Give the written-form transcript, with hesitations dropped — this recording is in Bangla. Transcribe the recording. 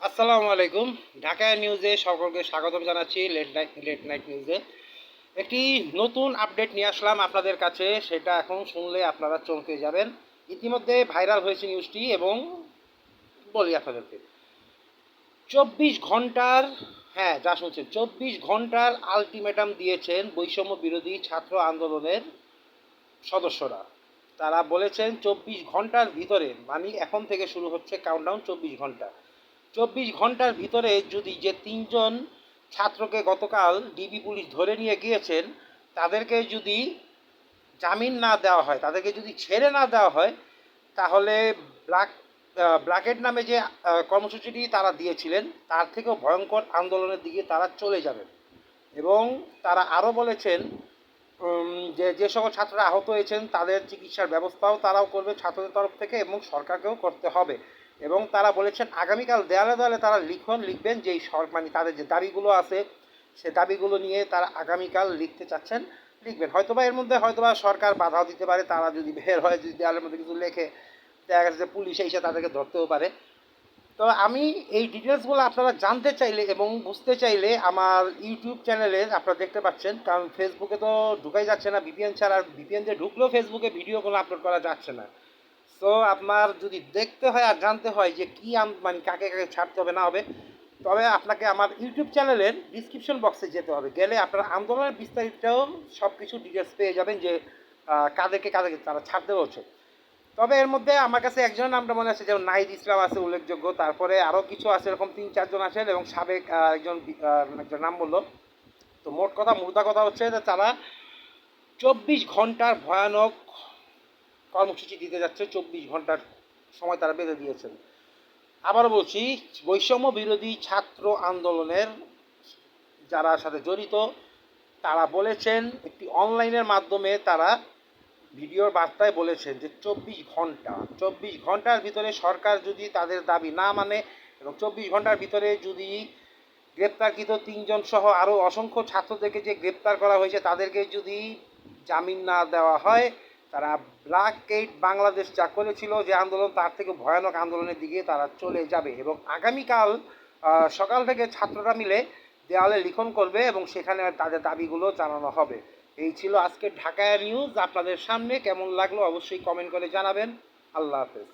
আসসালামু আলাইকুম। ঢাকা নিউজে সকলকে স্বাগতম জানাচ্ছি। লেট নাইট নিউজে একটি নতুন আপডেট নিয়ে আসলাম আপনাদের কাছে। সেটা এখন শুনলে আপনারা চমকে যাবেন। ইতিমধ্যে ভাইরাল হয়েছে নিউজটি এবং বলি আপনাদেরকে 24 ঘন্টার, হ্যাঁ যা শুনছেন, 24 ঘন্টার আলটিমেটাম দিয়েছেন বৈষম্য বিরোধী ছাত্র আন্দোলনের সদস্যরা। তারা বলেছেন 24 ঘন্টার ভিতরে, মানে এখন থেকে শুরু হচ্ছে কাউন্টডাউন। 24 ঘন্টা, 24 ঘন্টার ভিতরে যদি যে তিনজন ছাত্রকে গতকাল ডিবি পুলিশ ধরে নিয়ে গিয়েছেন তাদেরকে যদি জামিন না দেওয়া হয়, তাদেরকে যদি ছেড়ে না দেওয়া হয়, তাহলে ব্ল্যাক ব্ল্যাকেট নামে যে কর্মসূচিটি তারা দিয়েছিলেন তার থেকেও ভয়ঙ্কর আন্দোলনের দিকে তারা চলে যাবেন। এবং তারা আরও বলেছেন যে যে সকল ছাত্ররা আহত হয়েছেন তাদের চিকিৎসার ব্যবস্থাও তারাও করবে ছাত্রদের তরফ থেকে এবং সরকারকেও করতে হবে। এবং তারা বলেছেন আগামীকাল দেয়ালে দেয়ালে তারা লিখবেন যে মানে তাদের যে দাবিগুলো আছে সে দাবিগুলো নিয়ে তারা আগামীকাল লিখতে চাচ্ছেন, লিখবেন। হয়তোবা এর মধ্যে হয়তোবা সরকার বাধাও দিতে পারে, তারা যদি বের হয়, যদি দেয়ালের মধ্যে কিছু লেখে দেখা গেছে যে পুলিশ এসে তাদেরকে ধরতেও পারে। তো আমি এই ডিটেলসগুলো আপনারা জানতে চাইলে এবং বুঝতে চাইলে আমার ইউটিউব চ্যানেলে আপনারা দেখতে পাচ্ছেন, কারণ ফেসবুকে তো ঢুকাই যাচ্ছে না ভিপিএন ছাড়া। আর ভিপিএন দিয়ে ঢুকলেও ফেসবুকে ভিডিওগুলো আপলোড করা যাচ্ছে না। সো আপনার যদি দেখতে হয় আর জানতে হয় যে কী মানে কাকে কাকে ছাড়তে হবে না হবে, তবে আপনাকে আমার ইউটিউব চ্যানেলের ডিসক্রিপশন বক্সে যেতে হবে। গেলে আপনারা আন্দোলনের বিস্তারিত সব কিছু ডিটেলস পেয়ে যাবেন যে কাদেরকে কাদেরকে তারা ছাড়তে বলছে। তবে এর মধ্যে আমার কাছে একজন নামটা মনে আছে, যেমন নাহিদ ইসলাম আছে উল্লেখযোগ্য, তারপরে আরও কিছু আছে, এরকম 3-4 জন আছেন এবং সাবেক একজন নাম বললো। তো মোট কথা, মুদ্রা কথা হচ্ছে যে তারা 24 ঘন্টার ভয়ানক কর্মসূচি দিতে যাচ্ছে। 24 ঘন্টার সময় তারা বেঁধে দিয়েছেন। আবারও বলছি, বৈষম্য বিরোধী ছাত্র আন্দোলনের যারা সাথে জড়িত তারা বলেছেন, একটি অনলাইনের মাধ্যমে তারা ভিডিওর বার্তায় বলেছেন যে 24 ঘন্টার ভিতরে সরকার যদি তাদের দাবি না মানে এবং 24 ঘন্টার ভিতরে যদি গ্রেপ্তারকৃত 3 জন সহ আরও অসংখ্য ছাত্রদেরকে যে গ্রেপ্তার করা হয়েছে তাদেরকে যদি জামিন না দেওয়া হয়, তারা ব্ল্যাকগেট বাংলাদেশ যা করেছিল যে আন্দোলন, তার থেকে ভয়ানক আন্দোলনের দিকে তারা চলে যাবে। এবং আগামীকাল সকাল থেকে ছাত্ররা মিলে দেওয়ালে লিখন করবে এবং সেখানে তাদের দাবিগুলো জানানো হবে। এই ছিল আজকের ঢাকা নিউজ আপনাদের সামনে। কেমন লাগলো অবশ্যই কমেন্ট করে জানাবেন। আল্লাহ হাফেজ।